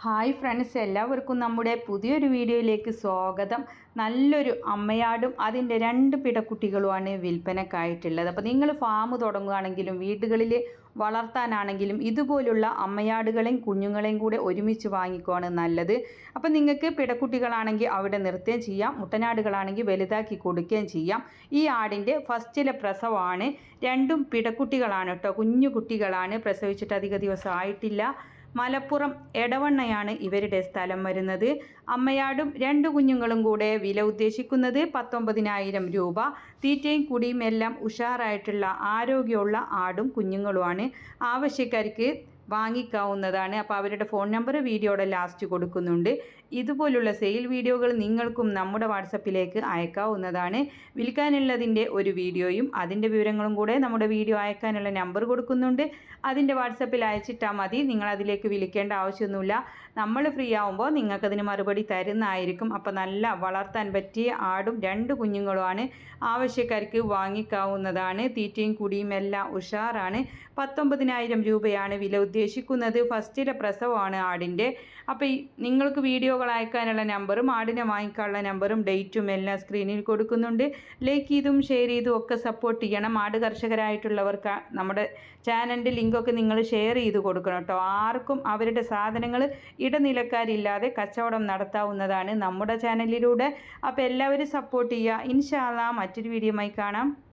Hi friends, എല്ലാവർക്കും നമ്മുടെ പുതിയൊരു വീഡിയോയിലേക്ക് സ്വാഗതം. നല്ലൊരു അമ്മയാടും അതിൻ്റെ 2 പിടക്കുട്ടികളുമാണ് വിൽപ്പനക്കായിട്ടുള്ളത്. അപ്പോൾ നിങ്ങൾ ഫാം തുടങ്ങുകയാണെങ്കിലും വീടുകളിൽ വളർത്താനാണെങ്കിലും ഇതുപോലുള്ള അമ്മയാടുകളെയും കുഞ്ഞുങ്ങളെയും കൂടെ ഒരുമിച്ച് വാങ്ങിക്കുകയാണ് നല്ലത്. അപ്പോൾ നിങ്ങൾക്ക് പിടക്കുട്ടികളാണെങ്കിൽ അവിടെ നിർത്തുകയും ചെയ്യാം, മുട്ടനാടുകളാണെങ്കിൽ വലുതാക്കി കൊടുക്കുകയും ചെയ്യാം. ഈ ആടിൻ്റെ ഫസ്റ്റിലെ പ്രസവമാണ്. 2 പിടക്കുട്ടികളാണ് കേട്ടോ, കുഞ്ഞു കുട്ടികളാണ്, പ്രസവിച്ചിട്ട് അധിക ദിവസം ആയിട്ടില്ല. മലപ്പുറം എടവണ്ണയാണ് ഇവരുടെ സ്ഥലം വരുന്നത്. അമ്മയാടും 2 കുഞ്ഞുങ്ങളും കൂടെ വില ഉദ്ദേശിക്കുന്നത് 19,000 രൂപ. തീറ്റയും കുടിയും എല്ലാം ഉഷാറായിട്ടുള്ള ആരോഗ്യമുള്ള ആടും കുഞ്ഞുങ്ങളുമാണ്. ആവശ്യക്കാർക്ക് വാങ്ങിക്കാവുന്നതാണ്. അപ്പോൾ അവരുടെ ഫോൺ നമ്പർ വീഡിയോയുടെ ലാസ്റ്റ് കൊടുക്കുന്നുണ്ട്. ഇതുപോലുള്ള സെയിൽ വീഡിയോകൾ നിങ്ങൾക്കും നമ്മുടെ വാട്സപ്പിലേക്ക് അയക്കാവുന്നതാണ്. വിൽക്കാനുള്ളതിൻ്റെ ഒരു വീഡിയോയും അതിൻ്റെ വിവരങ്ങളും കൂടെ നമ്മുടെ വീഡിയോ അയക്കാനുള്ള നമ്പർ കൊടുക്കുന്നുണ്ട്. അതിൻ്റെ വാട്സപ്പിൽ അയച്ചിട്ടാൽ മതി. നിങ്ങളതിലേക്ക് വിളിക്കേണ്ട ആവശ്യമൊന്നുമില്ല. നമ്മൾ ഫ്രീ ആവുമ്പോൾ നിങ്ങൾക്കതിന് മറുപടി തരുന്നതായിരിക്കും. അപ്പോൾ നല്ല വളർത്താൻ പറ്റിയ ആടും 2 കുഞ്ഞുങ്ങളുമാണ്. ആവശ്യക്കാർക്ക് വാങ്ങിക്കാവുന്നതാണ്. തീറ്റയും കുടിയും എല്ലാം ഉഷാറാണ്. 19,000 രൂപയാണ് വില ഉദ്ദേശിക്കുന്നത്. ഫസ്റ്റിലെ പ്രസവമാണ് ആടിൻ്റെ. അപ്പോൾ നിങ്ങൾക്ക് വീഡിയോകൾ അയക്കാനുള്ള നമ്പറും ആടിനെ വാങ്ങിക്കാനുള്ള നമ്പറും ഡേറ്റും എല്ലാം സ്ക്രീനിൽ കൊടുക്കുന്നുണ്ട്. ലൈക്ക് ചെയ്തും ഷെയർ ചെയ്തും ഒക്കെ സപ്പോർട്ട് ചെയ്യണം. ആട് കർഷകരായിട്ടുള്ളവർക്ക് നമ്മുടെ ചാനലിൻ്റെ ലിങ്കൊക്കെ നിങ്ങൾ ഷെയർ ചെയ്ത് കൊടുക്കണം കേട്ടോ. ആർക്കും അവരുടെ സാധനങ്ങൾ ഇടനിലക്കാരില്ലാതെ കച്ചവടം നടത്താവുന്നതാണ് നമ്മുടെ ചാനലിലൂടെ. അപ്പോൾ എല്ലാവരും സപ്പോർട്ട് ചെയ്യുക. ഇൻഷാ അല്ലാഹ് മറ്റൊരു വീഡിയോയുമായി കാണാം.